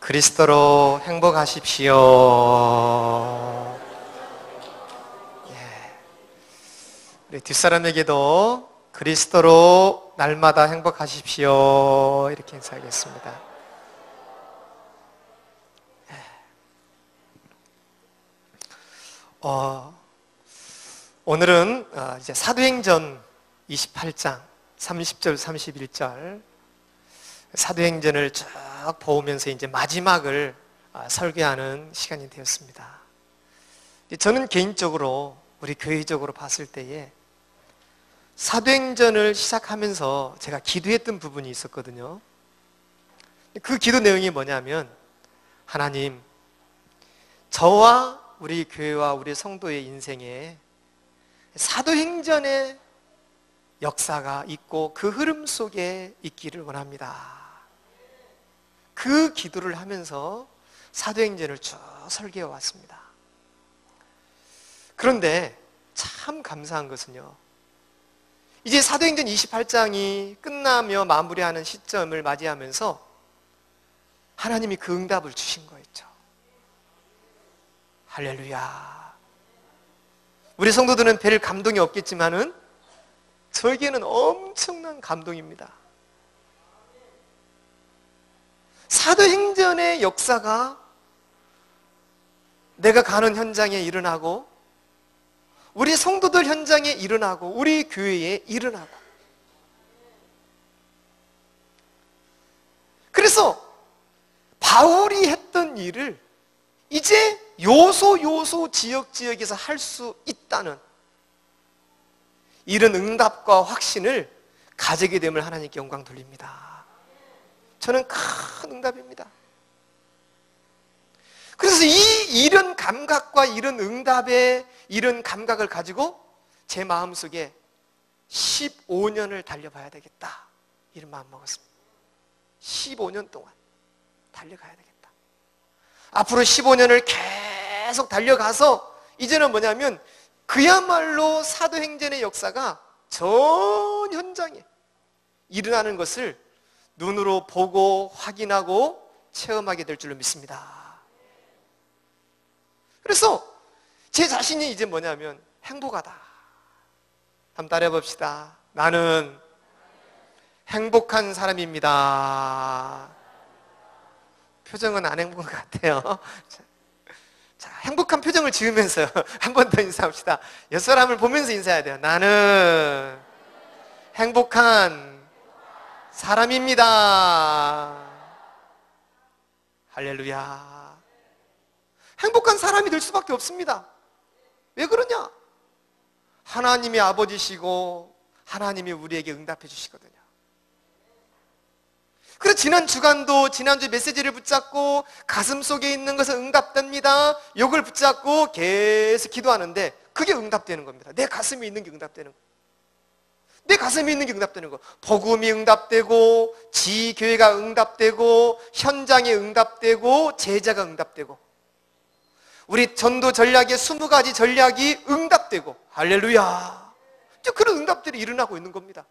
그리스도로 행복하십시오. 우리 뒷사람에게도 그리스도로 날마다 행복하십시오. 이렇게 인사하겠습니다. 오늘은 이제 사도행전 28장 30절 31절 사도행전을 쭉 보면서 이제 마지막을 설교하는 시간이 되었습니다. 저는 개인적으로 우리 교회적으로 봤을 때에 사도행전을 시작하면서 제가 기도했던 부분이 있었거든요. 그 기도 내용이 뭐냐면, 하나님, 저와 우리 교회와 우리 성도의 인생에 사도행전의 역사가 있고 그 흐름 속에 있기를 원합니다. 그 기도를 하면서 사도행전을 쭉 설계해 왔습니다. 그런데 참 감사한 것은요, 이제 사도행전 28장이 끝나며 마무리하는 시점을 맞이하면서 하나님이 그 응답을 주신 거였죠. 할렐루야. 우리 성도들은 별 감동이 없겠지만은 저에게는 엄청난 감동입니다. 사도행전의 역사가 내가 가는 현장에 일어나고, 우리 성도들 현장에 일어나고, 우리 교회에 일어나고, 그래서 바울이 했던 일을 이제 요소 지역에서 할 수 있다는 이런 응답과 확신을 가지게 됨을 하나님께 영광 돌립니다. 저는 큰 응답입니다. 그래서 이런 감각과 이런 응답의 이런 감각을 가지고 제 마음속에 15년을 달려봐야 되겠다, 이런 마음 먹었습니다. 15년 동안 달려가야 되겠다. 앞으로 15년을 계속 달려가서 이제는 뭐냐면 그야말로 사도행전의 역사가 전 현장에 일어나는 것을 눈으로 보고 확인하고 체험하게 될 줄로 믿습니다. 그래서 제 자신이 이제 뭐냐면 행복하다. 한번 따라해 봅시다. 나는 행복한 사람입니다. 표정은 안 행복한 것 같아요. 자, 행복한 표정을 지으면서 한 번 더 인사합시다. 옆 사람을 보면서 인사해야 돼요. 나는 행복한 사람입니다. 할렐루야. 행복한 사람이 될 수밖에 없습니다. 왜 그러냐? 하나님이 아버지시고 하나님이 우리에게 응답해 주시거든요. 그래서 지난 주간도 지난주 메시지를 붙잡고 가슴 속에 있는 것은 응답됩니다, 이걸 붙잡고 계속 기도하는데 그게 응답되는 겁니다. 내 가슴에 있는 게 응답되는 거예요. 내 가슴에 있는 게 응답되는 거. 복음이 응답되고, 지교회가 응답되고, 현장이 응답되고, 제자가 응답되고, 우리 전도 전략의 20가지 전략이 응답되고, 할렐루야. 그런 응답들이 일어나고 있는 겁니다.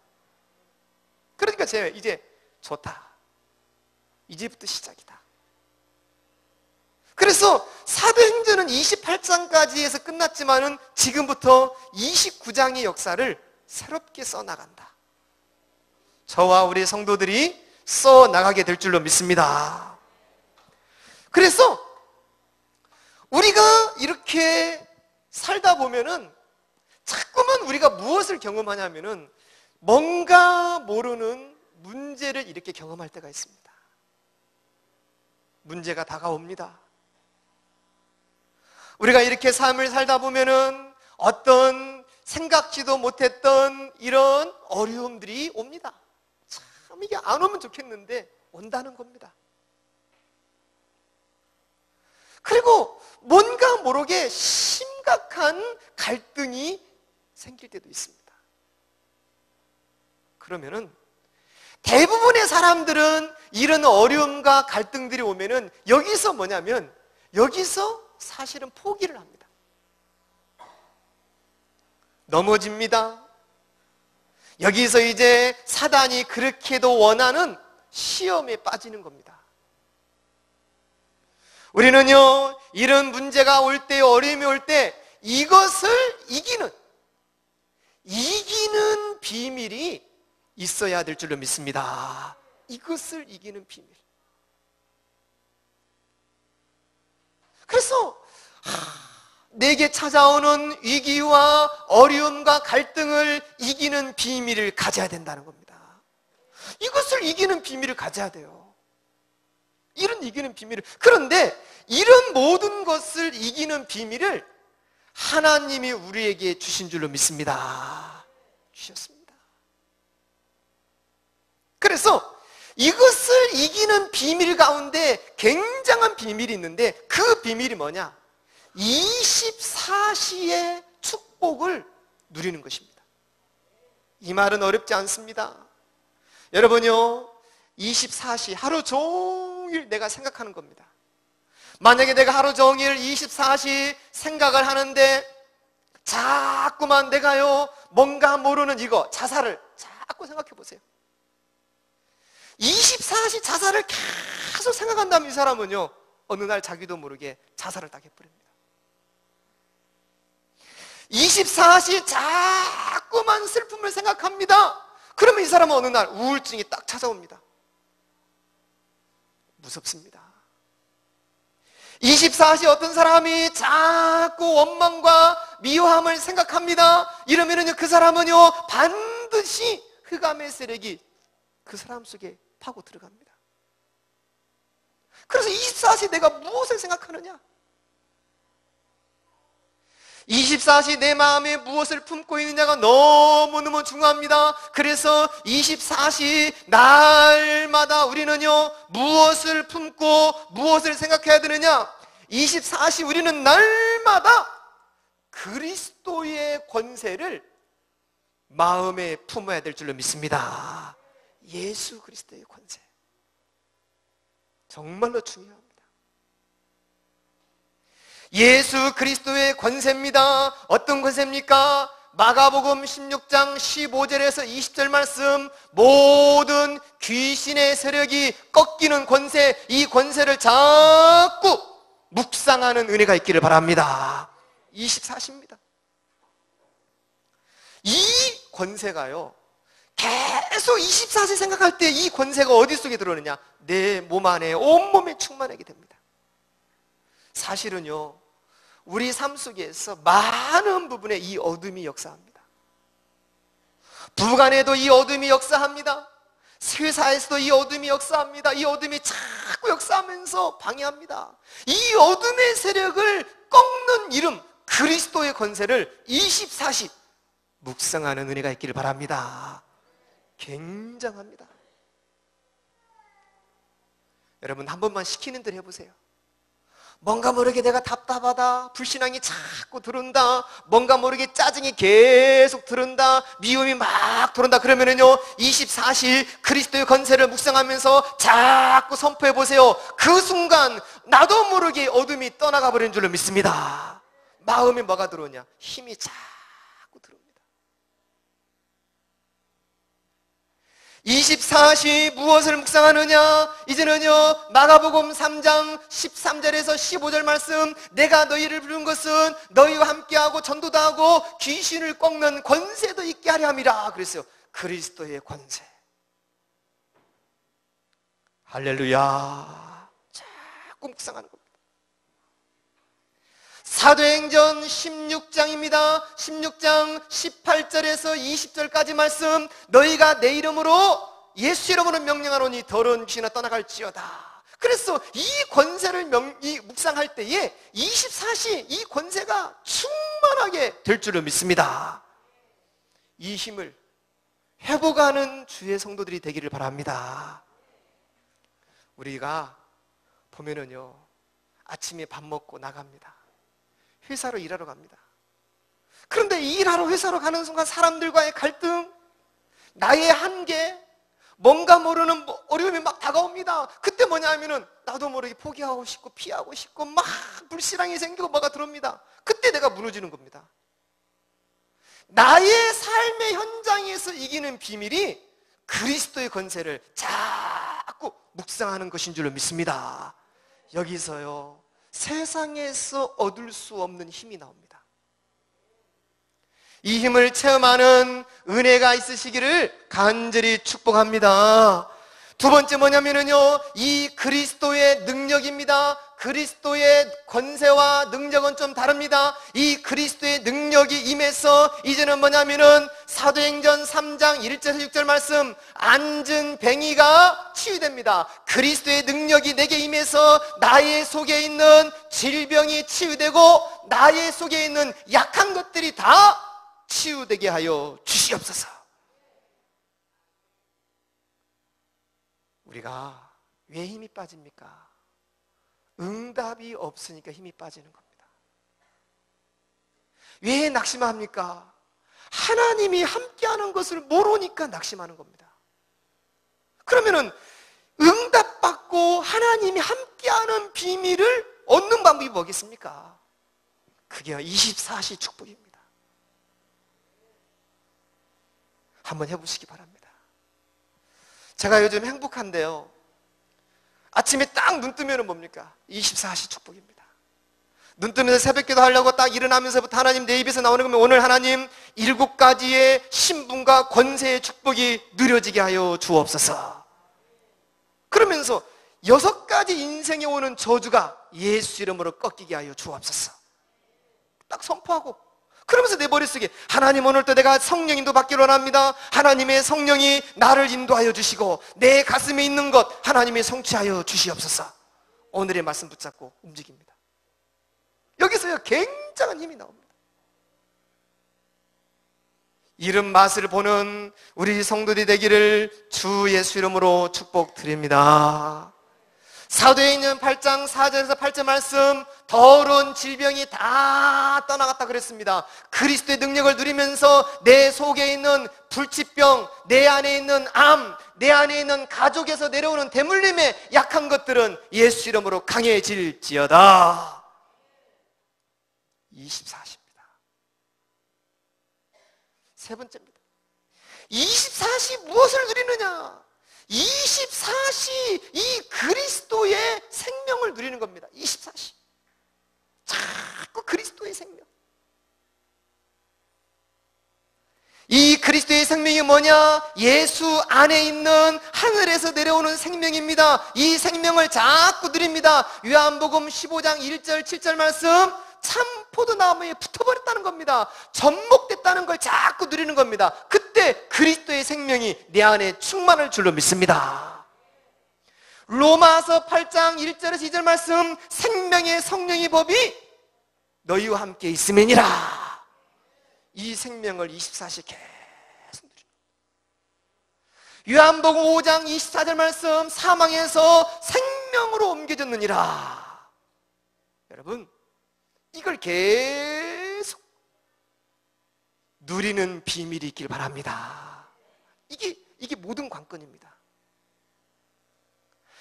그러니까 제가 이제 좋다, 이제부터 시작이다. 그래서 사도행전은 28장까지 해서 끝났지만은 지금부터 29장의 역사를 새롭게 써나간다. 저와 우리 성도들이 써나가게 될 줄로 믿습니다. 그래서 우리가 이렇게 살다 보면은 자꾸만 우리가 무엇을 경험하냐면은 뭔가 모르는 문제를 이렇게 경험할 때가 있습니다. 문제가 다가옵니다. 우리가 이렇게 삶을 살다 보면은 어떤 생각지도 못했던 이런 어려움들이 옵니다. 참 이게 안 오면 좋겠는데 온다는 겁니다. 그리고 뭔가 모르게 심각한 갈등이 생길 때도 있습니다. 그러면은 대부분의 사람들은 이런 어려움과 갈등들이 오면은 여기서 뭐냐면 여기서 사실은 포기를 합니다. 넘어집니다. 여기서 이제 사단이 그렇게도 원하는 시험에 빠지는 겁니다. 우리는요, 이런 문제가 올 때, 어려움이 올 때 이것을 이기는 비밀이 있어야 될 줄로 믿습니다. 이것을 이기는 비밀. 그래서 내게 찾아오는 위기와 어려움과 갈등을 이기는 비밀을 가져야 된다는 겁니다. 이것을 이기는 비밀을 가져야 돼요. 이런 이기는 비밀을. 그런데 이런 모든 것을 이기는 비밀을 하나님이 우리에게 주신 줄로 믿습니다. 주셨습니다. 그래서 이것을 이기는 비밀 가운데 굉장한 비밀이 있는데, 그 비밀이 뭐냐? 24시의 축복을 누리는 것입니다. 이 말은 어렵지 않습니다. 여러분요, 24시 하루 종일 내가 생각하는 겁니다. 만약에 내가 하루 종일 24시 생각을 하는데 자꾸만 내가요 뭔가 모르는 이거 자살을 자꾸 생각해 보세요. 24시 자살을 계속 생각한다면 이 사람은요 어느 날 자기도 모르게 자살을 딱 해버립니다. 24시 자꾸만 슬픔을 생각합니다. 그러면 이 사람은 어느 날 우울증이 딱 찾아옵니다. 무섭습니다. 24시 어떤 사람이 자꾸 원망과 미워함을 생각합니다. 이러면은요 그 사람은요 반드시 흑암의 세력이 그 사람 속에 파고 들어갑니다. 그래서 24시 내가 무엇을 생각하느냐? 24시 내 마음에 무엇을 품고 있느냐가 너무너무 중요합니다. 그래서 24시 날마다 우리는요 무엇을 품고 무엇을 생각해야 되느냐? 24시 우리는 날마다 그리스도의 권세를 마음에 품어야 될 줄로 믿습니다. 예수 그리스도의 권세 정말로 중요합니다. 예수 그리스도의 권세입니다. 어떤 권세입니까? 마가복음 16장 15절에서 20절 말씀, 모든 귀신의 세력이 꺾이는 권세, 이 권세를 자꾸 묵상하는 은혜가 있기를 바랍니다. 24시입니다. 이 권세가요 계속 24시 생각할 때 이 권세가 어디 속에 들어오느냐? 내 몸 안에 온몸에 충만하게 됩니다. 사실은요 우리 삶 속에서 많은 부분에 이 어둠이 역사합니다. 부간에도 이 어둠이 역사합니다. 회사에서도 이 어둠이 역사합니다. 이 어둠이 자꾸 역사하면서 방해합니다. 이 어둠의 세력을 꺾는 이름 그리스도의 권세를 24시 묵상하는 은혜가 있기를 바랍니다. 굉장합니다. 여러분 한 번만 시키는 대로 해보세요. 뭔가 모르게 내가 답답하다, 불신앙이 자꾸 들어온다, 뭔가 모르게 짜증이 계속 들어온다, 미움이 막 들어온다 그러면은요 24시 그리스도의 권세를 묵상하면서 자꾸 선포해 보세요. 그 순간 나도 모르게 어둠이 떠나가 버리는 줄로 믿습니다. 마음에 뭐가 들어오냐? 힘이 자꾸 들어옵니다. 24시 무엇을 묵상하느냐? 이제는요 마가복음 3장 13절에서 15절 말씀, 내가 너희를 부른 것은 너희와 함께하고 전도도 하고 귀신을 꺾는 권세도 있게 하려 함이라 그랬어요. 그리스도의 권세. 할렐루야. 자꾸 묵상하는 겁니다. 사도행전 16장입니다. 16장 18절에서 20절까지 말씀, 너희가 내 이름으로 예수 이름으로 명령하노니 더러운 귀신아 떠나갈지어다. 그래서 이 권세를 묵상할 때에 24시 이 권세가 충만하게 될 줄을 믿습니다. 이 힘을 회복하는 주의 성도들이 되기를 바랍니다. 우리가 보면은요 아침에 밥 먹고 나갑니다. 회사로 일하러 갑니다. 그런데 일하러 회사로 가는 순간 사람들과의 갈등, 나의 한계, 뭔가 모르는 어려움이 막 다가옵니다. 그때 뭐냐 하면은 나도 모르게 포기하고 싶고 피하고 싶고 막 불신앙이 생기고 뭐가 들어옵니다. 그때 내가 무너지는 겁니다. 나의 삶의 현장에서 이기는 비밀이 그리스도의 권세를 자꾸 묵상하는 것인 줄로 믿습니다. 여기서요, 세상에서 얻을 수 없는 힘이 나옵니다. 이 힘을 체험하는 은혜가 있으시기를 간절히 축복합니다. 두 번째 뭐냐면요, 이 그리스도의 능력입니다. 그리스도의 권세와 능력은 좀 다릅니다. 이 그리스도의 능력이 임해서 이제는 뭐냐면은 사도행전 3장 1절에서 6절 말씀, 앉은 뱅이가 치유됩니다. 그리스도의 능력이 내게 임해서 나의 속에 있는 질병이 치유되고 나의 속에 있는 약한 것들이 다 치유되게 하여 주시옵소서. 우리가 왜 힘이 빠집니까? 응답이 없으니까 힘이 빠지는 겁니다. 왜 낙심합니까? 하나님이 함께하는 것을 모르니까 낙심하는 겁니다. 그러면은 응답받고 하나님이 함께하는 비밀을 얻는 방법이 뭐겠습니까? 그게 24시 축복입니다. 한번 해보시기 바랍니다. 제가 요즘 행복한데요, 아침에 딱 눈 뜨면 뭡니까? 24시 축복입니다. 눈 뜨면서 새벽기도 하려고 딱 일어나면서부터 하나님 내 입에서 나오는 거면, 오늘 하나님 7가지의 신분과 권세의 축복이 누려지게 하여 주옵소서. 그러면서 6가지 인생에 오는 저주가 예수 이름으로 꺾이게 하여 주옵소서. 딱 선포하고, 그러면서 내 머릿속에 하나님, 오늘도 내가 성령 인도 받기로 합니다. 하나님의 성령이 나를 인도하여 주시고 내 가슴에 있는 것 하나님이 성취하여 주시옵소서. 오늘의 말씀 붙잡고 움직입니다. 여기서요, 굉장한 힘이 나옵니다. 이런 맛을 보는 우리 성도들이 되기를 주 예수 이름으로 축복드립니다. 사도행전 8장 4절에서 8절 말씀, 더러운 질병이 다 떠나갔다 그랬습니다. 그리스도의 능력을 누리면서 내 속에 있는 불치병, 내 안에 있는 암, 내 안에 있는 가족에서 내려오는 대물림의 약한 것들은 예수 이름으로 강해질지어다. 24시입니다. 세 번째입니다. 24시 무엇을 누리느냐? 24시 이 그리스도의 생명을 누리는 겁니다. 24시. 자꾸 그리스도의 생명. 이 그리스도의 생명이 뭐냐? 예수 안에 있는 하늘에서 내려오는 생명입니다. 이 생명을 자꾸 누립니다. 요한복음 15장 1절 7절 말씀, 참 포도나무에 붙어버렸다는 겁니다. 접목됐다는 걸 자꾸 누리는 겁니다. 그때 그리스도의 생명이 내 안에 충만할 줄로 믿습니다. 로마서 8장 1절에서 2절 말씀, 생명의 성령의 법이 너희와 함께 있음이니라. 이 생명을 24시 계속 누리는 거예요. 요한복음 5장 24절 말씀, 사망에서 생명으로 옮겨졌느니라. 여러분, 이걸 계속 누리는 비밀이 있길 바랍니다. 이게 모든 관건입니다.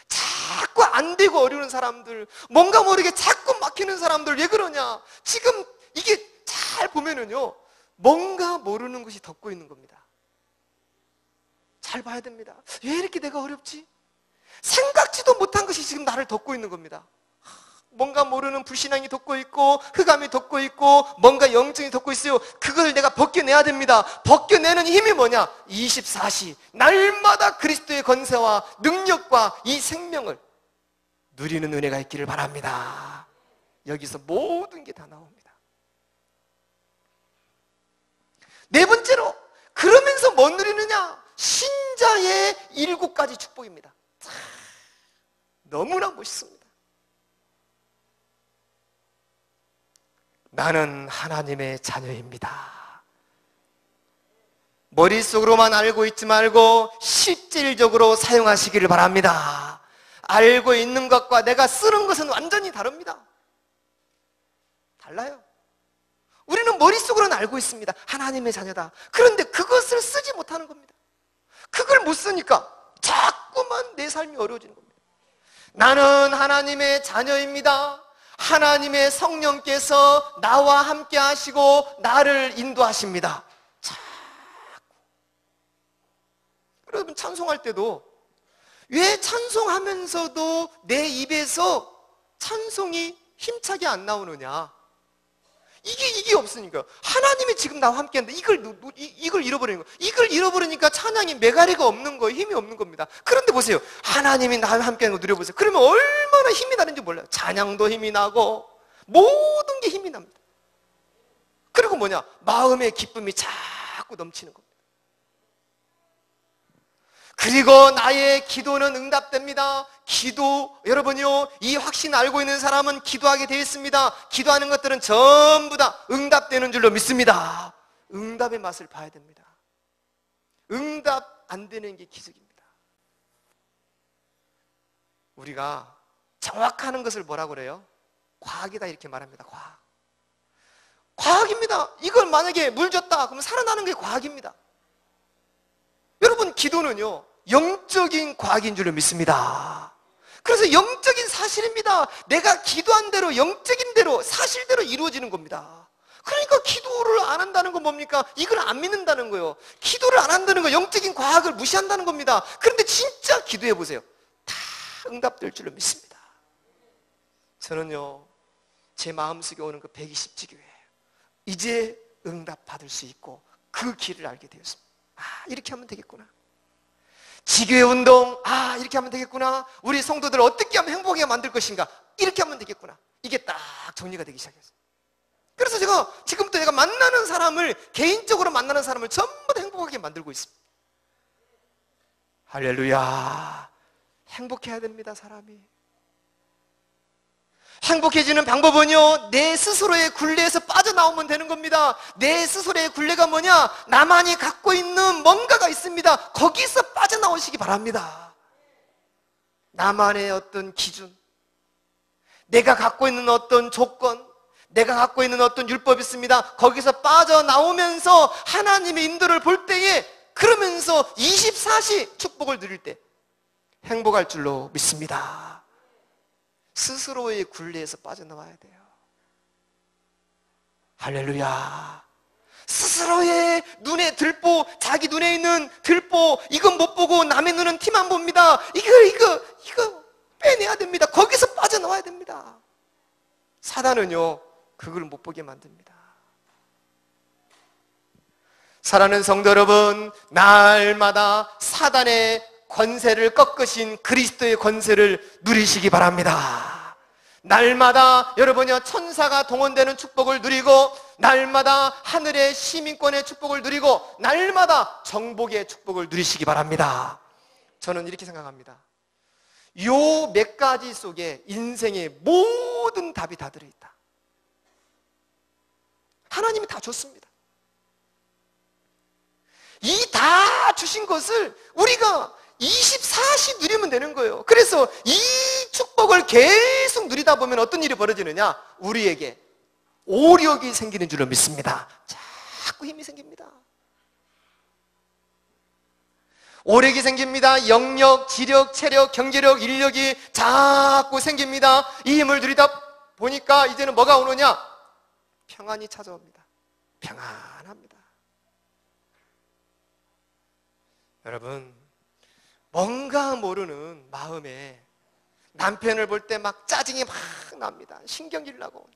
자꾸 안 되고 어려운 사람들, 뭔가 모르게 자꾸 막히는 사람들 왜 그러냐? 지금 이게 잘 보면은요, 뭔가 모르는 것이 덮고 있는 겁니다. 잘 봐야 됩니다. 왜 이렇게 내가 어렵지? 생각지도 못한 것이 지금 나를 덮고 있는 겁니다. 뭔가 모르는 불신앙이 덮고 있고 흑암이 덮고 있고 뭔가 영증이 덮고 있어요. 그걸 내가 벗겨내야 됩니다. 벗겨내는 힘이 뭐냐? 24시 날마다 그리스도의 권세와 능력과 이 생명을 누리는 은혜가 있기를 바랍니다. 여기서 모든 게 다 나옵니다. 네 번째로, 그러면서 뭐 누리느냐? 신자의 7가지 축복입니다. 너무나 멋있습니다. 나는 하나님의 자녀입니다. 머릿속으로만 알고 있지 말고 실질적으로 사용하시기를 바랍니다. 알고 있는 것과 내가 쓰는 것은 완전히 다릅니다. 달라요. 우리는 머릿속으로는 알고 있습니다. 하나님의 자녀다. 그런데 그것을 쓰지 못하는 겁니다. 그걸 못 쓰니까 자꾸만 내 삶이 어려워지는 겁니다. 나는 하나님의 자녀입니다. 하나님의 성령께서 나와 함께 하시고 나를 인도하십니다. 자꾸. 여러분, 찬송할 때도 왜 찬송하면서도 내 입에서 찬송이 힘차게 안 나오느냐? 이게 없으니까요. 하나님이 지금 나와 함께하는데 이걸 잃어버리는 거예요. 이걸 잃어버리니까 찬양이 메가리가 없는 거예요. 힘이 없는 겁니다. 그런데 보세요. 하나님이 나와 함께하는 거 누려보세요. 그러면 얼마나 힘이 나는지 몰라요. 찬양도 힘이 나고 모든 게 힘이 납니다. 그리고 뭐냐? 마음의 기쁨이 자꾸 넘치는 겁니다. 그리고 나의 기도는 응답됩니다. 기도, 여러분요, 이 확신 알고 있는 사람은 기도하게 되어 있습니다. 기도하는 것들은 전부 다 응답되는 줄로 믿습니다. 응답의 맛을 봐야 됩니다. 응답 안 되는 게 기적입니다. 우리가 정확한 것을 뭐라고 그래요? 과학이다 이렇게 말합니다. 과학입니다. 이걸 만약에 물 줬다 그러면 살아나는 게 과학입니다. 여러분, 기도는요 영적인 과학인 줄로 믿습니다. 그래서 영적인 사실입니다. 내가 기도한 대로 영적인 대로 사실대로 이루어지는 겁니다. 그러니까 기도를 안 한다는 건 뭡니까? 이걸 안 믿는다는 거예요. 기도를 안 한다는 거 영적인 과학을 무시한다는 겁니다. 그런데 진짜 기도해 보세요. 다 응답될 줄로 믿습니다. 저는요 제 마음속에 오는 그 120지교회 이제 응답 받을 수 있고 그 길을 알게 되었습니다. 이렇게 하면 되겠구나. 지교회 운동, 이렇게 하면 되겠구나. 우리 성도들을 어떻게 하면 행복하게 만들 것인가, 이렇게 하면 되겠구나. 이게 딱 정리가 되기 시작했어요. 그래서 제가 지금부터 내가 만나는 사람을, 개인적으로 만나는 사람을 전부 다 행복하게 만들고 있습니다. 할렐루야. 행복해야 됩니다. 사람이 행복해지는 방법은요 내 스스로의 굴레에서 빠져나오면 되는 겁니다. 내 스스로의 굴레가 뭐냐? 나만이 갖고 있는 뭔가가 있습니다. 거기서 빠져나오시기 바랍니다. 나만의 어떤 기준, 내가 갖고 있는 어떤 조건, 내가 갖고 있는 어떤 율법이 있습니다. 거기서 빠져나오면서 하나님의 인도를 볼 때에, 그러면서 24시 축복을 누릴 때 행복할 줄로 믿습니다. 스스로의 굴레에서 빠져나와야 돼요. 할렐루야. 스스로의 눈에 들보, 자기 눈에 있는 들보, 이건 못 보고 남의 눈은 티만 봅니다. 이거 빼내야 됩니다. 거기서 빠져나와야 됩니다. 사단은요 그걸 못 보게 만듭니다. 사랑하는 성도 여러분, 날마다 사단의 권세를 꺾으신 그리스도의 권세를 누리시기 바랍니다. 날마다 여러분이 천사가 동원되는 축복을 누리고, 날마다 하늘의 시민권의 축복을 누리고, 날마다 정복의 축복을 누리시기 바랍니다. 저는 이렇게 생각합니다. 요 몇 가지 속에 인생의 모든 답이 다 들어있다. 하나님이 다 줬습니다. 이 다 주신 것을 우리가 24시 누리면 되는 거예요. 그래서 이 축복을 계속 누리다 보면 어떤 일이 벌어지느냐? 우리에게 오력이 생기는 줄로 믿습니다. 자꾸 힘이 생깁니다. 오력이 생깁니다. 영력, 지력, 체력, 경제력, 인력이 자꾸 생깁니다. 이 힘을 누리다 보니까 이제는 뭐가 오느냐? 평안이 찾아옵니다. 평안합니다. 여러분, 뭔가 모르는 마음에 남편을 볼 때 막 짜증이 막 납니다. 신경질 나고,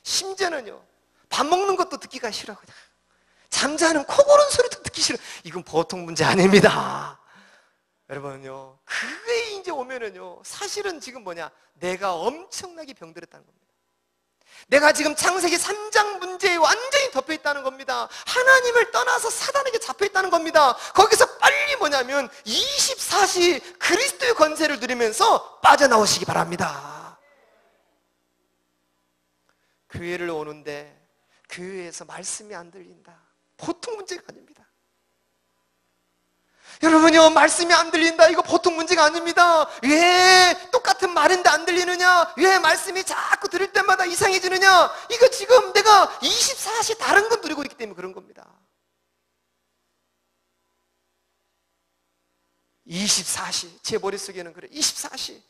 심지어는요 밥 먹는 것도 듣기가 싫어. 그냥 잠자는 코 고는 소리도 듣기 싫어. 이건 보통 문제 아닙니다. 여러분요, 그게 이제 오면은요 사실은 지금 뭐냐? 내가 엄청나게 병들었다는 겁니다. 내가 지금 창세기 3장 문제에 완전히 덮여있다는 겁니다. 하나님을 떠나서 사단에게 잡혀있다는 겁니다. 거기서 빨리 뭐냐면 24시 그리스도의 권세를 누리면서 빠져나오시기 바랍니다. 교회를 오는데 교회에서 말씀이 안 들린다. 보통 문제가 아닙니다. 여러분요, 말씀이 안 들린다, 이거 보통 문제가 아닙니다. 왜 똑같은 말인데 안 들리느냐? 왜 말씀이 자꾸 들을 때마다 이상해지느냐? 이거 지금 내가 24시 다른 건 누리고 있기 때문에 그런 겁니다. 24시, 제 머릿속에는 그래. 24시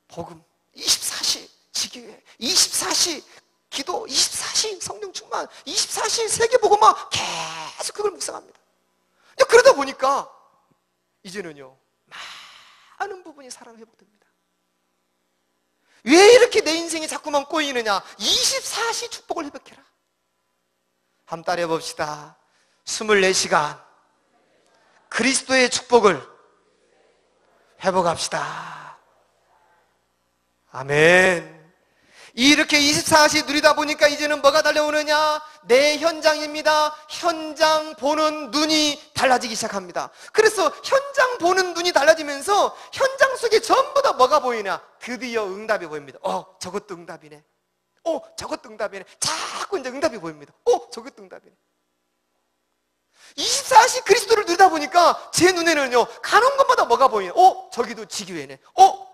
복음, 24시 지교회, 24시 기도, 24시 성령 충만, 24시 세계복음화, 계속 그걸 묵상합니다. 그러다 보니까 이제는요 많은 부분이 사람 회복됩니다. 왜 이렇게 내 인생이 자꾸만 꼬이느냐? 24시 축복을 회복해라. 한번 따라해 봅시다. 24시간 그리스도의 축복을 회복합시다. 아멘. 이렇게 24시 누리다 보니까 이제는 뭐가 달려오느냐? 내 현장입니다. 현장 보는 눈이 달라지기 시작합니다. 그래서 현장 보는 눈이 달라지면서 현장 속에 전부 다 뭐가 보이냐? 드디어 응답이 보입니다. 저것도 응답이네. 저것도 응답이네. 자꾸 이제 응답이 보입니다. 저것도 응답이네. 24시 그리스도를 누리다 보니까 제 눈에는요, 가는 것마다 뭐가 보이냐? 저기도 지기회네.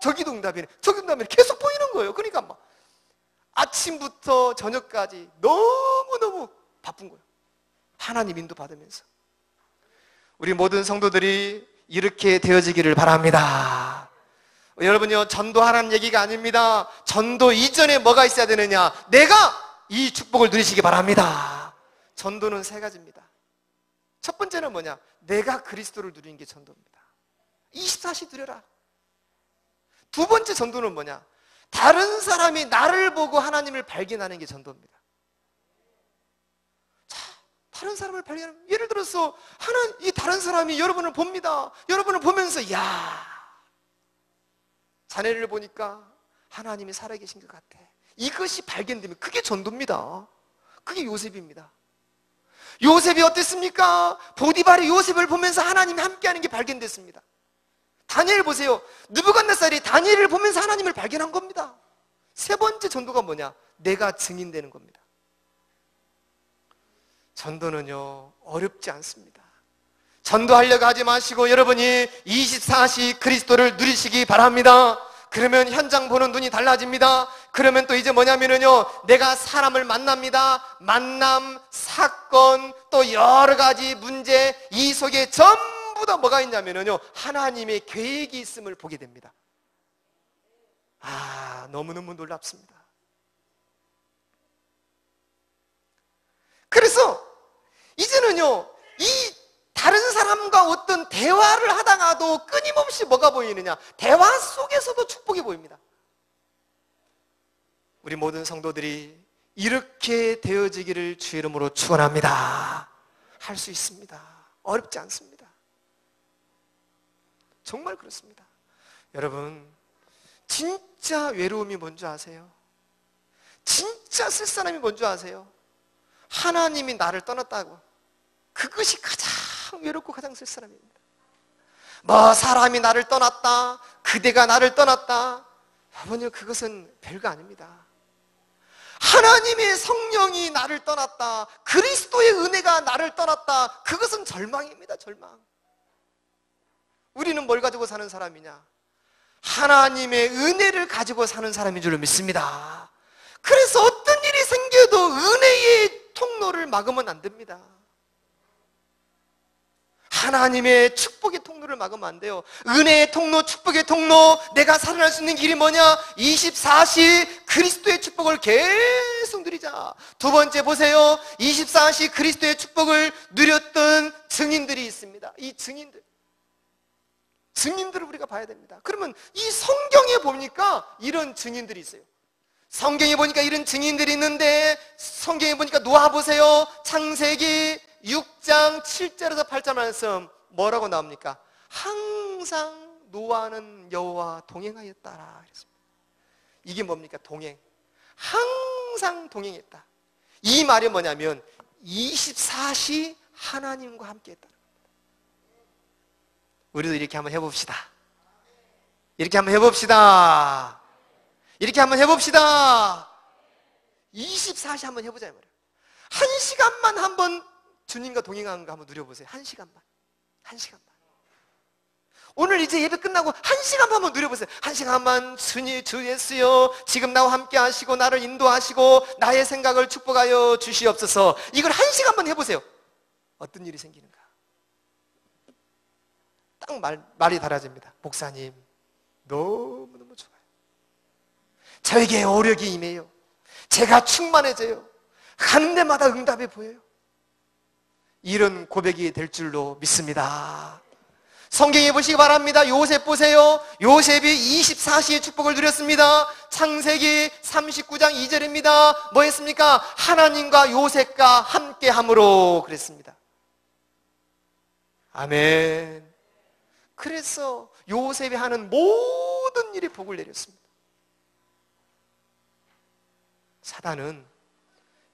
저기도 응답이네. 저기도 응답이네. 계속 보이는 거예요. 그러니까 막 아침부터 저녁까지 너무너무 바쁜 거예요. 하나님 인도 받으면서. 우리 모든 성도들이 이렇게 되어지기를 바랍니다. 여러분요, 전도하라는 얘기가 아닙니다. 전도 이전에 뭐가 있어야 되느냐? 내가 이 축복을 누리시기 바랍니다. 전도는 세 가지입니다. 첫 번째는 뭐냐? 내가 그리스도를 누리는 게 전도입니다. 24시 누려라. 두 번째 전도는 뭐냐? 다른 사람이 나를 보고 하나님을 발견하는 게 전도입니다. 자, 다른 사람을 발견하면, 예를 들어서 이 다른 사람이 여러분을 봅니다. 여러분을 보면서, 야, 자네를 보니까 하나님이 살아계신 것 같아. 이것이 발견되면 그게 전도입니다. 그게 요셉입니다. 요셉이 어땠습니까? 보디발이 요셉을 보면서 하나님이 함께하는 게 발견됐습니다. 다니엘 보세요. 느부갓네살이 다니엘을 보면서 하나님을 발견한 겁니다. 세 번째 전도가 뭐냐? 내가 증인되는 겁니다. 전도는요, 어렵지 않습니다. 전도하려고 하지 마시고 여러분이 24시 그리스도를 누리시기 바랍니다. 그러면 현장 보는 눈이 달라집니다. 그러면 또 이제 뭐냐면요, 내가 사람을 만납니다. 만남, 사건, 또 여러 가지 문제, 이 속에 전부 다 뭐가 있냐면요, 하나님의 계획이 있음을 보게 됩니다. 너무너무 놀랍습니다. 그래서 이제는요, 이 다른 사람과 어떤 대화를 하다가도 끊임없이 뭐가 보이느냐? 대화 속에서도 축복이 보입니다. 우리 모든 성도들이 이렇게 되어지기를 주의 이름으로 축원합니다. 할 수 있습니다. 어렵지 않습니다. 정말 그렇습니다. 여러분, 진짜 외로움이 뭔지 아세요? 진짜 쓸 사람이 뭔지 아세요? 하나님이 나를 떠났다고. 그것이 가장 외롭고 가장 쓸 사람입니다. 사람이 나를 떠났다, 그대가 나를 떠났다, 여러분요, 그것은 별거 아닙니다. 하나님의 성령이 나를 떠났다, 그리스도의 은혜가 나를 떠났다, 그것은 절망입니다. 절망. 우리는 뭘 가지고 사는 사람이냐? 하나님의 은혜를 가지고 사는 사람인 줄 믿습니다. 그래서 어떤 일이 생겨도 은혜의 통로를 막으면 안 됩니다. 하나님의 축복의 통로를 막으면 안 돼요. 은혜의 통로, 축복의 통로, 내가 살아날 수 있는 길이 뭐냐? 24시 그리스도의 축복을 계속 누리자. 두 번째 보세요. 24시 그리스도의 축복을 누렸던 증인들이 있습니다. 이 증인들을 우리가 봐야 됩니다. 그러면 이 성경에 보니까 이런 증인들이 있어요. 성경에 보니까 이런 증인들이 있는데, 성경에 보니까 노아 보세요. 창세기 6장 7절에서 8절 말씀 뭐라고 나옵니까? 항상 노아는 여호와와 동행하였다라 그랬습니다. 이게 뭡니까? 동행. 항상 동행했다. 이 말이 뭐냐면 24시 하나님과 함께 했다. 우리도 이렇게 한번 해봅시다. 이렇게 한번 해봅시다. 이렇게 한번 해봅시다. 24시 한번 해보자 이 말이에요. 1시간만 한번 주님과 동행하는 거 한번 누려보세요. 1시간만. 1시간만. 오늘 이제 예배 끝나고 1시간만 한번 누려보세요. 1시간만 주 예수여, 지금 나와 함께 하시고 나를 인도하시고 나의 생각을 축복하여 주시옵소서. 이걸 1시간만 해보세요. 어떤 일이 생기는가? 딱 말이 달라집니다. 목사님, 너무너무 좋아요. 저에게 오력이 임해요. 제가 충만해져요. 가는 데마다 응답이 보여요. 이런 고백이 될 줄로 믿습니다. 성경에 보시기 바랍니다. 요셉 보세요. 요셉이 24시의 축복을 누렸습니다. 창세기 39장 2절입니다. 뭐 했습니까? 하나님과 요셉과 함께함으로 그랬습니다. 아멘. 그래서 요셉이 하는 모든 일이 복을 내렸습니다. 사단은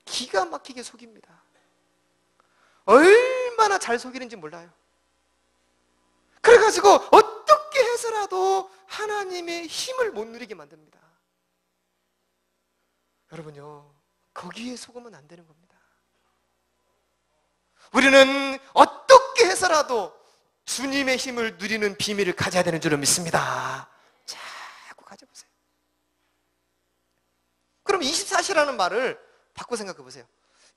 기가 막히게 속입니다. 얼마나 잘 속이는지 몰라요. 그래가지고 어떻게 해서라도 하나님의 힘을 못 누리게 만듭니다. 여러분요, 거기에 속으면 안 되는 겁니다. 우리는 어떻게 해서라도 주님의 힘을 누리는 비밀을 가져야 되는 줄로 믿습니다. 자꾸 가져보세요. 그럼 24시라는 말을 바꿔 생각해 보세요.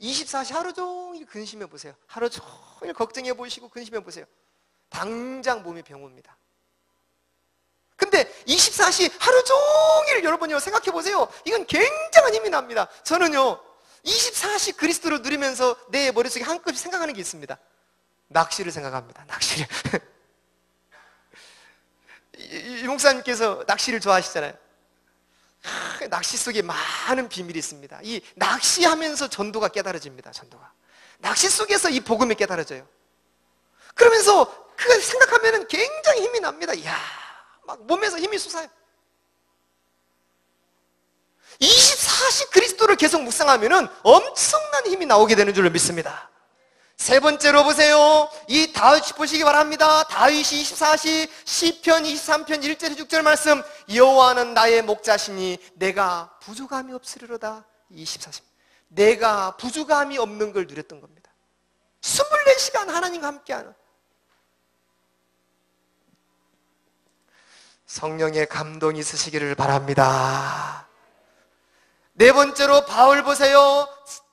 24시 하루 종일 근심해 보세요. 하루 종일 걱정해 보시고 근심해 보세요. 당장 몸이 병 옵니다. 근데 24시 하루 종일 여러분요 생각해 보세요. 이건 굉장한 힘이 납니다. 저는요 24시 그리스도를 누리면서 내 머릿속에 한껏 생각하는 게 있습니다. 낚시를 생각합니다. 낚시를. 이 목사님께서 낚시를 좋아하시잖아요. 낚시 속에 많은 비밀이 있습니다. 이 낚시하면서 전도가 깨달아집니다. 전도가. 낚시 속에서 이 복음이 깨달아져요. 그러면서 그걸 생각하면 굉장히 힘이 납니다. 이야, 막 몸에서 힘이 솟아요. 24시 그리스도를 계속 묵상하면 엄청난 힘이 나오게 되는 줄로 믿습니다. 세 번째로 보세요. 이 다윗 보시기 바랍니다. 다윗이 24시 시편 23편 1절 6절 말씀, 여호와는 나의 목자시니 내가 부족함이 없으리로다. 24시 내가 부족함이 없는 걸 누렸던 겁니다. 24시간 하나님과 함께하는 성령의 감동이 있으시기를 바랍니다. 네 번째로 바울 보세요.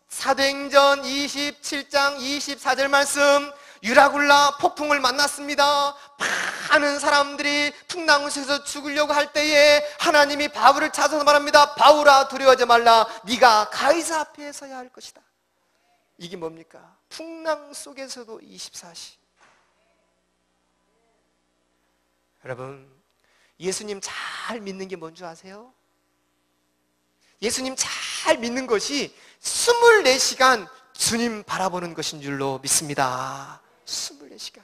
사도행전 27장 24절 말씀, 유라굴라 폭풍을 만났습니다. 많은 사람들이 풍랑수에서 죽으려고 할 때에 하나님이 바울을 찾아서 말합니다. 바울아, 두려워하지 말라. 네가 가이사 앞에 서야 할 것이다. 이게 뭡니까? 풍랑 속에서도 24시. 여러분, 예수님 잘 믿는 게 뭔지 아세요? 예수님 잘 믿는 것이 24시간 주님 바라보는 것인 줄로 믿습니다. 24시간.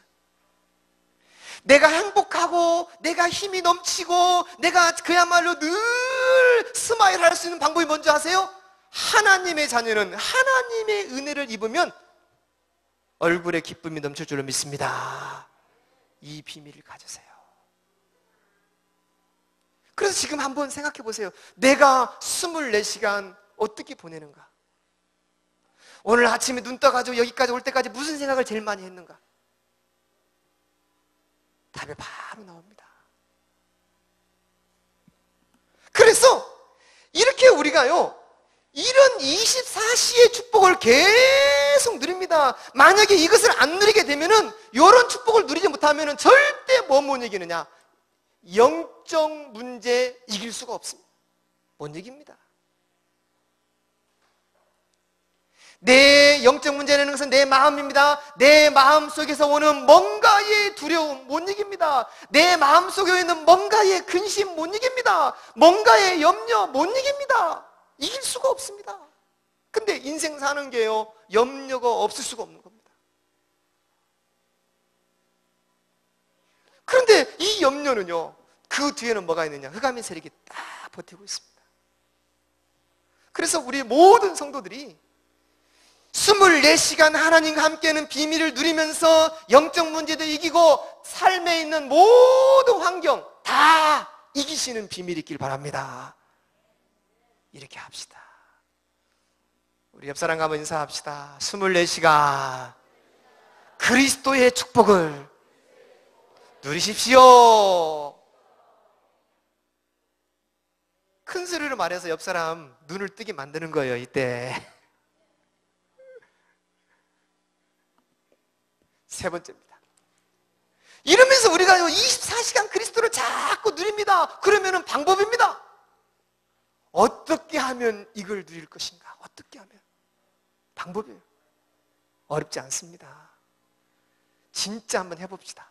내가 행복하고 내가 힘이 넘치고 내가 그야말로 늘 스마일 할 수 있는 방법이 뭔지 아세요? 하나님의 자녀는 하나님의 은혜를 입으면 얼굴에 기쁨이 넘칠 줄로 믿습니다. 이 비밀을 가지세요. 그래서 지금 한번 생각해 보세요. 내가 24시간 어떻게 보내는가? 오늘 아침에 눈 떠가지고 여기까지 올 때까지 무슨 생각을 제일 많이 했는가? 답이 바로 나옵니다. 그래서 이렇게 우리가요 이런 24시의 축복을 계속 누립니다. 만약에 이것을 안 누리게 되면은 이런 축복을 누리지 못하면은 절대 뭐 못 이기느냐? 영적 문제 이길 수가 없습니다. 못 이깁니다. 내 영적 문제라는 것은 내 마음입니다. 내 마음 속에서 오는 뭔가의 두려움 못 이깁니다. 내 마음 속에 있는 뭔가의 근심 못 이깁니다. 뭔가의 염려 못 이깁니다. 이길 수가 없습니다. 근데 인생 사는 게요 염려가 없을 수가 없는 겁니다. 그런데 이 염려는요 그 뒤에는 뭐가 있느냐? 흑암의 세력이 딱 버티고 있습니다. 그래서 우리 모든 성도들이 24시간 하나님과 함께하는 비밀을 누리면서 영적 문제도 이기고 삶에 있는 모든 환경 다 이기시는 비밀이 있길 바랍니다. 이렇게 합시다. 우리 옆 사람과 한번 인사합시다. 24시간 그리스도의 축복을 누리십시오. 큰 소리로 말해서 옆 사람 눈을 뜨게 만드는 거예요. 이때 세 번째입니다. 이러면서 우리가 24시간 그리스도를 자꾸 누립니다. 그러면은 방법입니다. 어떻게 하면 이걸 누릴 것인가? 어떻게 하면? 방법이에요. 어렵지 않습니다. 진짜 한번 해봅시다.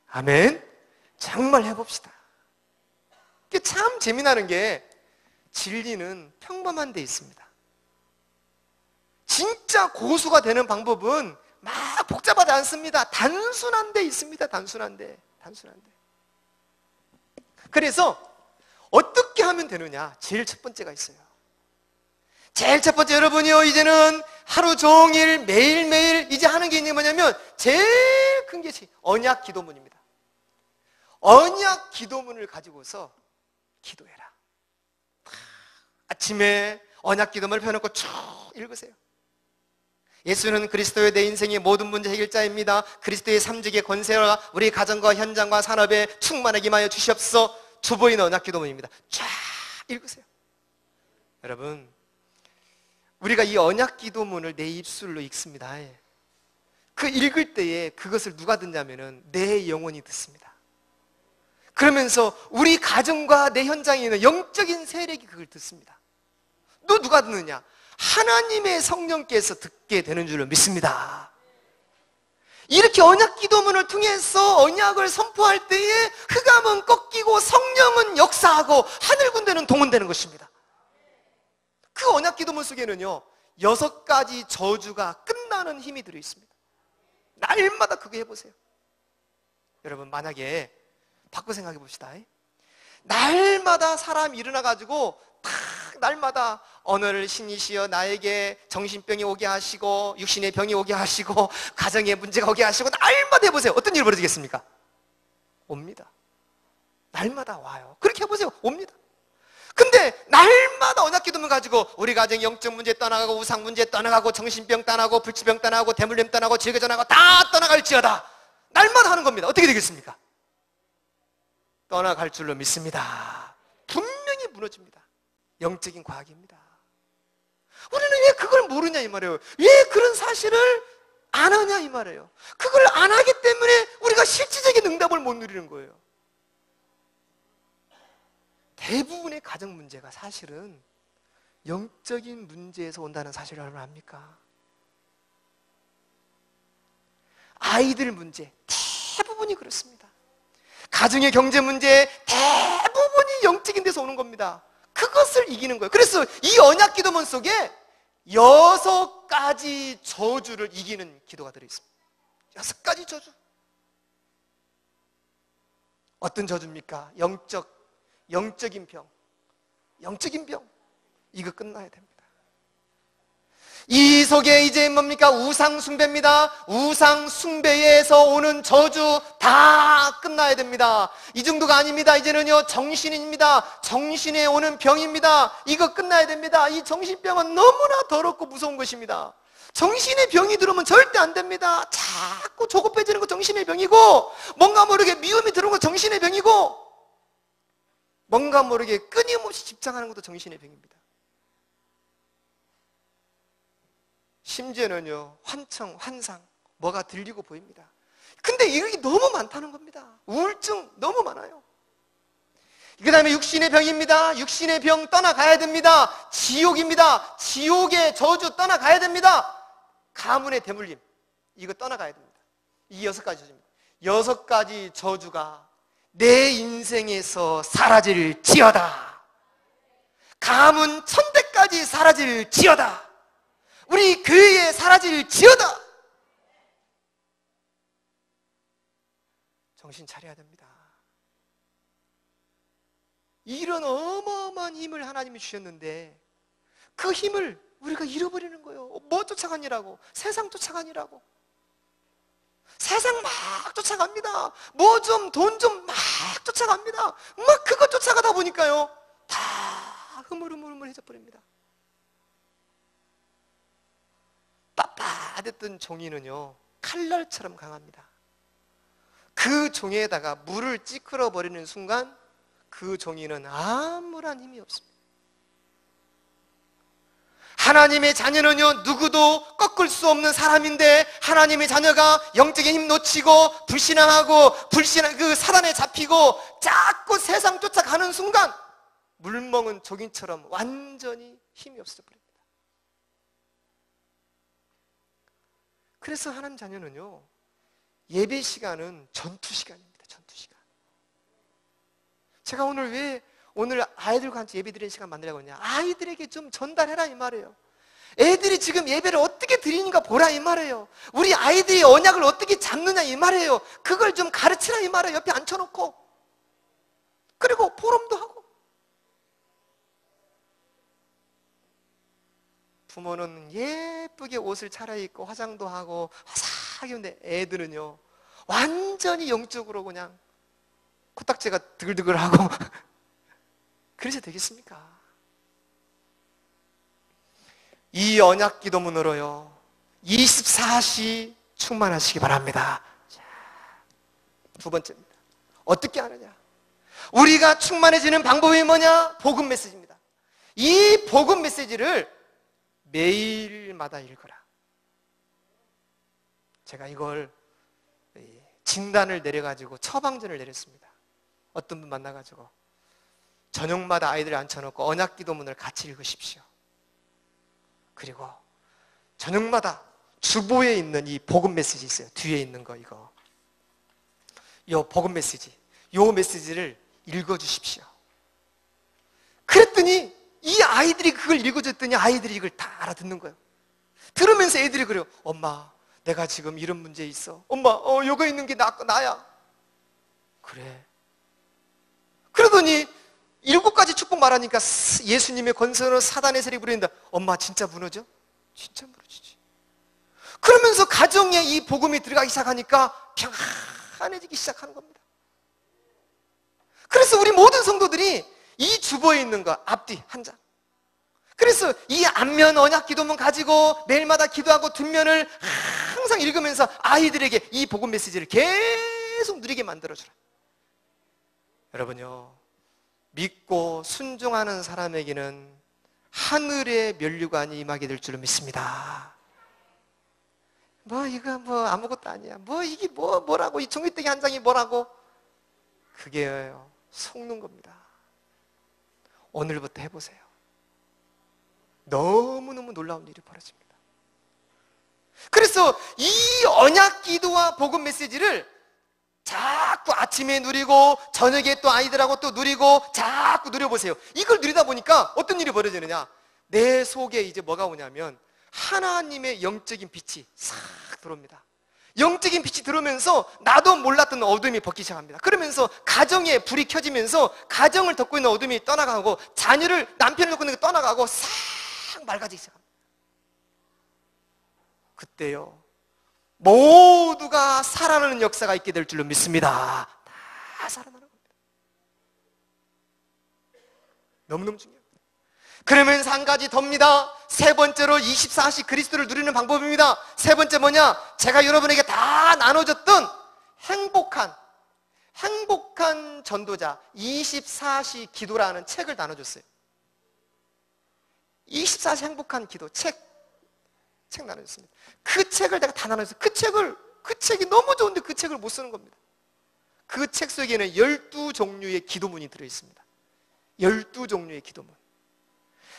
아멘. 정말 해봅시다. 이게 참 재미나는 게 진리는 평범한 데 있습니다. 진짜 고수가 되는 방법은 막 복잡하지 않습니다. 단순한 데 있습니다. 단순한 데. 그래서 어떻게 하면 되느냐? 제일 첫 번째가 있어요. 제일 첫 번째, 여러분이요, 이제는 하루 종일 매일매일 이제 하는 게 있는 게 뭐냐면 제일 큰 게 언약 기도문입니다. 언약 기도문을 가지고서 기도해라. 아침에 언약 기도문을 펴놓고 쭉 읽으세요. 예수는 그리스도의 내 인생의 모든 문제 해결자입니다. 그리스도의 삼직의 권세가 우리 가정과 현장과 산업에 충만하게 임하여 주시옵소서. 주보이는 언약 기도문입니다. 쫙 읽으세요. 여러분, 우리가 이 언약 기도문을 내 입술로 읽습니다. 그 읽을 때에 그것을 누가 듣냐면은 내 영혼이 듣습니다. 그러면서 우리 가정과 내 현장에 있는 영적인 세력이 그걸 듣습니다. 또 누가 듣느냐? 하나님의 성령께서 듣게 되는 줄로 믿습니다. 이렇게 언약 기도문을 통해서 언약을 선포할 때에 흑암은 꺾이고 성령은 역사하고 하늘 군대는 동원되는 것입니다. 그 언약 기도문 속에는요 6가지 저주가 끝나는 힘이 들어있습니다. 날마다 그거 해보세요. 여러분, 만약에 바꿔 생각해 봅시다. 날마다 사람이 일어나가지고 날마다 오늘 신이시여 나에게 정신병이 오게 하시고 육신의 병이 오게 하시고 가정의 문제가 오게 하시고, 날마다 해보세요. 어떤 일이 벌어지겠습니까? 옵니다. 날마다 와요. 그렇게 해보세요. 옵니다. 근데 날마다 언약 기도문 가지고 우리 가정 영적 문제 떠나가고 우상 문제 떠나가고 정신병 떠나고 불치병 떠나고 대물림 떠나고 지옥에 떠나고 다 떠나갈지어다. 날마다 하는 겁니다. 어떻게 되겠습니까? 떠나갈 줄로 믿습니다. 분명히 무너집니다. 영적인 과학입니다. 우리는 왜 그걸 모르냐 이 말이에요. 왜 그런 사실을 안 하냐 이 말이에요. 그걸 안 하기 때문에 우리가 실질적인 응답을 못 누리는 거예요. 대부분의 가정 문제가 사실은 영적인 문제에서 온다는 사실을 여러분 압니까? 아이들 문제 대부분이 그렇습니다. 가정의 경제 문제 대부분이 영적인 데서 오는 겁니다. 그것을 이기는 거예요. 그래서 이 언약 기도문 속에 6가지 저주를 이기는 기도가 들어있습니다. 6가지 저주. 어떤 저주입니까? 영적인 병. 이거 끝나야 됩니다. 이 속에 이제 뭡니까? 우상 숭배입니다. 우상 숭배에서 오는 저주 다 끝나야 됩니다. 이 정도가 아닙니다. 이제는요 정신입니다. 정신에 오는 병입니다. 이거 끝나야 됩니다. 이 정신병은 너무나 더럽고 무서운 것입니다. 정신의 병이 들어오면 절대 안 됩니다. 자꾸 조급해지는 거 정신의 병이고, 뭔가 모르게 미움이 들어오는 거 정신의 병이고, 뭔가 모르게 끊임없이 집착하는 것도 정신의 병입니다. 심지어는요 환청, 환상, 뭐가 들리고 보입니다. 근데 이게 너무 많다는 겁니다. 우울증 너무 많아요. 그 다음에 육신의 병입니다. 육신의 병 떠나가야 됩니다. 지옥입니다. 지옥의 저주 떠나가야 됩니다. 가문의 대물림, 이거 떠나가야 됩니다. 이 6가지 저주입니다. 6가지 저주가 내 인생에서 사라질지어다. 가문 천대까지 사라질지어다. 우리 교회에 사라질지어다. 정신 차려야 됩니다. 이런 어마어마한 힘을 하나님이 주셨는데 그 힘을 우리가 잃어버리는 거예요. 뭐 쫓아가니라고? 세상 쫓아가니라고. 세상 막 쫓아갑니다. 뭐 좀, 돈 좀 막 쫓아갑니다. 막 그거 쫓아가다 보니까요 다 흐물흐물해져 버립니다. 빳빳했던 종이는요 칼날처럼 강합니다. 그 종에다가 물을 찌그러 버리는 순간 그 종이는 아무런 힘이 없습니다. 하나님의 자녀는요 누구도 꺾을 수 없는 사람인데, 하나님의 자녀가 영적인 힘 놓치고 불신앙하고 그 사단에 잡히고 자꾸 세상 쫓아가는 순간 물먹은 종인처럼 완전히 힘이 없어져 버립니다. 그래서 하나님 자녀는요 예배 시간은 전투 시간입니다. 전투 시간. 제가 오늘 왜 오늘 아이들과 같이 예배 드리는 시간 만들려고 하냐? 아이들에게 좀 전달해라 이 말이에요. 애들이 지금 예배를 어떻게 드리는가 보라 이 말이에요. 우리 아이들이 언약을 어떻게 잡느냐 이 말이에요. 그걸 좀 가르치라 이 말이에요. 옆에 앉혀놓고. 그리고 포럼도 하고. 부모는 예쁘게 옷을 차려입고 화장도 하고 화사하게 하는데 애들은요 완전히 영적으로 그냥 코딱지가 드글드글하고 그래서 되겠습니까? 이 언약 기도문으로요 24시 충만하시기 바랍니다. 자, 두 번째입니다. 어떻게 하느냐? 우리가 충만해지는 방법이 뭐냐? 복음 메시지입니다. 이 복음 메시지를 매일마다 읽어라. 제가 이걸 진단을 내려가지고 처방전을 내렸습니다. 어떤 분 만나가지고 저녁마다 아이들 앉혀놓고 언약 기도문을 같이 읽으십시오. 그리고 저녁마다 주보에 있는 이 복음 메시지 있어요. 뒤에 있는 거 이거. 이 복음 메시지. 이 메시지를 읽어주십시오. 그랬더니 이 아이들이 그걸 읽어줬더니 아이들이 이걸 다 알아듣는 거예요. 들으면서 애들이 그래요. 엄마, 내가 지금 이런 문제 있어. 엄마, 요거 있는 게 나야. 그래. 그러더니 7가지 축복 말하니까 예수님의 권세로 사단의 세력이 부린다. 엄마 진짜 무너져? 진짜 무너지지. 그러면서 가정에 이 복음이 들어가기 시작하니까 평안해지기 시작하는 겁니다. 그래서 우리 모든 성도들이 이 주보에 있는 거 앞뒤 한 장. 그래서 이 앞면 언약 기도문 가지고 매일마다 기도하고 뒷면을 항상 읽으면서 아이들에게 이 복음 메시지를 계속 누리게 만들어주라. 여러분요, 믿고 순종하는 사람에게는 하늘의 면류관이 임하게 될 줄로 믿습니다. 이거 아무것도 아니야. 이게 뭐라고 이 종이떼기 한 장이 뭐라고? 그게요 속는 겁니다. 오늘부터 해보세요. 너무너무 놀라운 일이 벌어집니다. 그래서 이 언약 기도와 복음 메시지를 자꾸 아침에 누리고 저녁에 또 아이들하고 또 누리고 자꾸 누려보세요. 이걸 누리다 보니까 어떤 일이 벌어지느냐? 내 속에 이제 뭐가 오냐면 하나님의 영적인 빛이 싹 들어옵니다. 영적인 빛이 들어오면서 나도 몰랐던 어둠이 벗기 시작합니다. 그러면서 가정에 불이 켜지면서 가정을 덮고 있는 어둠이 떠나가고 자녀를, 남편을 덮고 있는 게 떠나가고 싹 맑아지기 시작합니다. 그때요 모두가 살아나는 역사가 있게 될 줄로 믿습니다. 다 살아나는 겁니다. 너무너무 중요합니다. 그러면서 한 가지 더입니다. 세 번째로 24시 그리스도를 누리는 방법입니다. 세 번째 뭐냐? 제가 여러분에게 다 나눠줬던 행복한 전도자 24시 기도라는 책을 나눠줬어요. 24시 행복한 기도 책 나눠줬습니다. 그 책을 내가 다 나눠줬어요. 그 책이 너무 좋은데 그 책을 못 쓰는 겁니다. 그 책 속에는 12종류의 기도문이 들어있습니다. 12종류의 기도문.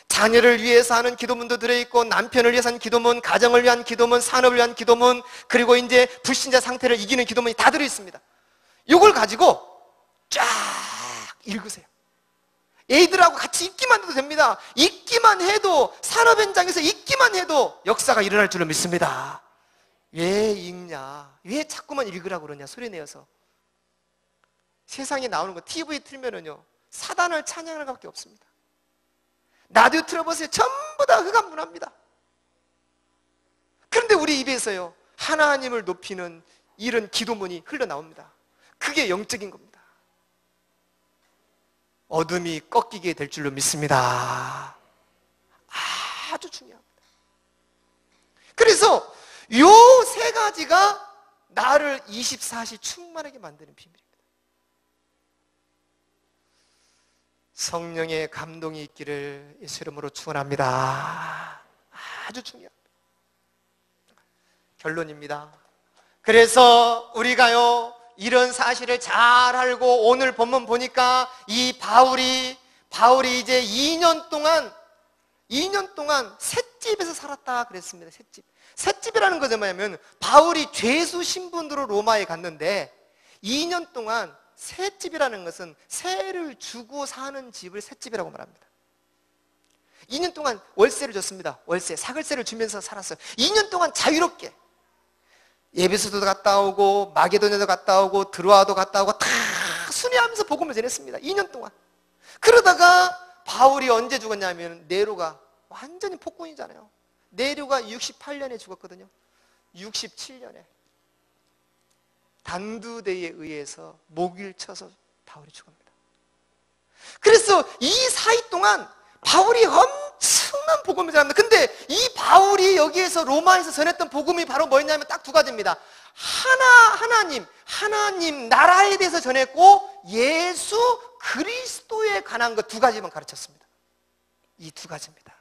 자녀를 위해서 하는 기도문도 들어있고, 남편을 위해서 하는 기도문, 가정을 위한 기도문, 산업을 위한 기도문, 그리고 이제 불신자 상태를 이기는 기도문이 다 들어있습니다. 이걸 가지고 쫙 읽으세요. 애들하고 같이 읽기만 해도 됩니다. 읽기만 해도, 산업 현장에서 읽기만 해도 역사가 일어날 줄로 믿습니다. 왜 읽냐? 왜 자꾸만 읽으라고 그러냐? 소리 내어서. 세상에 나오는 거 TV 틀면은요 사단을 찬양하는 것밖에 없습니다. 라디오 틀어보세요. 전부 다 흑암문화입니다. 그런데 우리 입에서요 하나님을 높이는 이런 기도문이 흘러나옵니다. 그게 영적인 겁니다. 어둠이 꺾이게 될 줄로 믿습니다. 아주 중요합니다. 그래서 요 세 가지가 나를 24시 충만하게 만드는 비밀입니다. 성령의 감동이 있기를 예수 이름으로 축원합니다. 아주 중요합니다. 결론입니다. 그래서 우리가요 이런 사실을 잘 알고 오늘 본문 보니까 이 바울이 이제 2년 동안 셋집에서 살았다 그랬습니다. 셋집이라는 것은 뭐냐면 바울이 죄수 신분으로 로마에 갔는데 2년 동안 셋집이라는 것은 세를 주고 사는 집을 셋집이라고 말합니다. 2년 동안 월세를 줬습니다. 월세, 사글세를 주면서 살았어요. 2년 동안 자유롭게 예배소도 갔다 오고 마게도냐도 갔다 오고 드로아도 갔다 오고 다 순회하면서 복음을 전했습니다. 2년 동안. 그러다가 바울이 언제 죽었냐면 네로가 완전히 폭군이잖아요. 네로가 68년에 죽었거든요. 67년에 단두대에 의해서 목을 쳐서 바울이 죽습니다. 그래서 이 사이 동안 바울이 엄청난 복음을 전합니다. 근데 이 바울이 여기에서 로마에서 전했던 복음이 바로 뭐였냐면 딱 두 가지입니다. 하나님 나라에 대해서 전했고 예수 그리스도에 관한 것 두 가지만 가르쳤습니다. 이 두 가지입니다.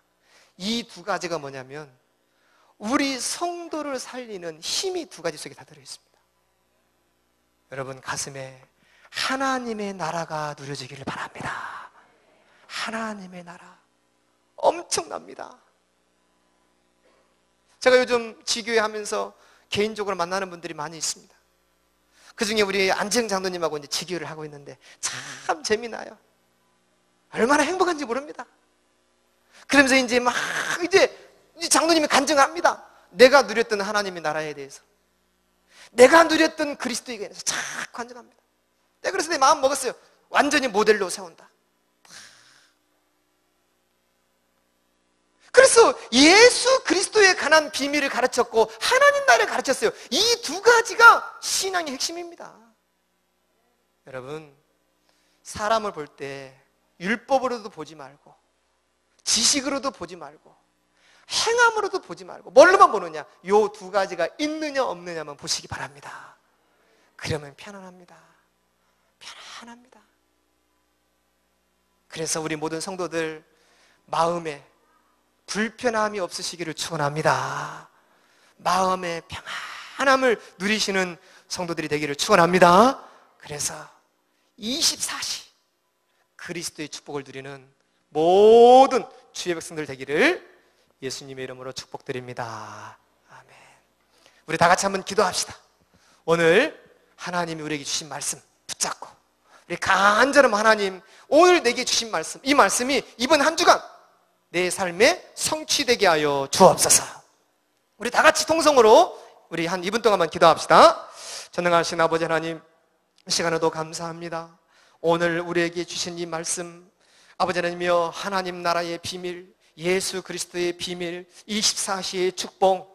이 두 가지가 뭐냐면 우리 성도를 살리는 힘이 두 가지 속에 다 들어있습니다. 여러분 가슴에 하나님의 나라가 누려지기를 바랍니다. 하나님의 나라 엄청납니다. 제가 요즘 지교회 하면서 개인적으로 만나는 분들이 많이 있습니다. 그 중에 우리 안지영 장로님하고 이제 지교회를 하고 있는데 참 재미나요. 얼마나 행복한지 모릅니다. 그러면서 이제 장로님이 간증합니다. 내가 누렸던 하나님의 나라에 대해서, 내가 누렸던 그리스도에 대해서 참 간증합니다. 내가 그래서 내 마음 먹었어요. 완전히 모델로 세운다. 그래서 예수 그리스도에 관한 비밀을 가르쳤고 하나님 나라를 가르쳤어요. 이 두 가지가 신앙의 핵심입니다. 여러분, 사람을 볼 때 율법으로도 보지 말고 지식으로도 보지 말고 행함으로도 보지 말고 뭘로만 보느냐? 요 두 가지가 있느냐 없느냐만 보시기 바랍니다. 그러면 편안합니다. 편안합니다. 그래서 우리 모든 성도들 마음에 불편함이 없으시기를 축원합니다. 마음의 평안함을 누리시는 성도들이 되기를 축원합니다. 그래서 24시 그리스도의 축복을 누리는 모든 주의 백성들 되기를 예수님의 이름으로 축복드립니다. 아멘. 우리 다 같이 한번 기도합시다. 오늘 하나님이 우리에게 주신 말씀 붙잡고 우리 간절한 하나님, 오늘 내게 주신 말씀, 이 말씀이 이번 한 주간 내 삶에 성취되게 하여 주옵소서. 우리 다 같이 통성으로 우리 한 2분 동안만 기도합시다. 전능하신 아버지 하나님, 이 시간에도 감사합니다. 오늘 우리에게 주신 이 말씀, 아버지 하나님이여, 하나님 나라의 비밀, 예수 그리스도의 비밀, 24시의 축복,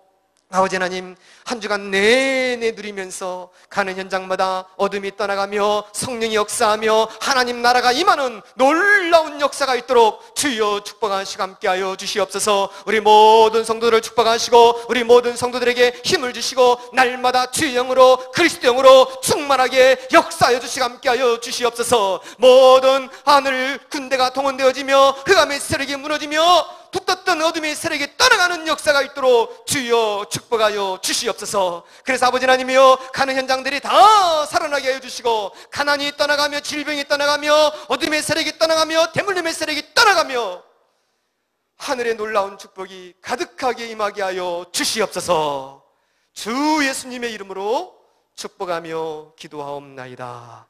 아버지 하나님 한 주간 내내 누리면서 가는 현장마다 어둠이 떠나가며 성령이 역사하며 하나님 나라가 임하는 놀라운 역사가 있도록 주여 축복하시고 함께하여 주시옵소서. 우리 모든 성도들을 축복하시고 우리 모든 성도들에게 힘을 주시고 날마다 주의 영으로 그리스도 영으로 충만하게 역사하여 주시고 함께하여 주시옵소서. 모든 하늘 군대가 동원되어지며 흑암의 세력이 무너지며 붙었던 어둠의 세력이 떠나가는 역사가 있도록 주여 축복하여 주시옵소서. 그래서 아버지 하나님이여, 가는 현장들이 다 살아나게 해주시고 가난이 떠나가며 질병이 떠나가며 어둠의 세력이 떠나가며 대물림의 세력이 떠나가며 하늘의 놀라운 축복이 가득하게 임하게 하여 주시옵소서. 주 예수님의 이름으로 축복하며 기도하옵나이다.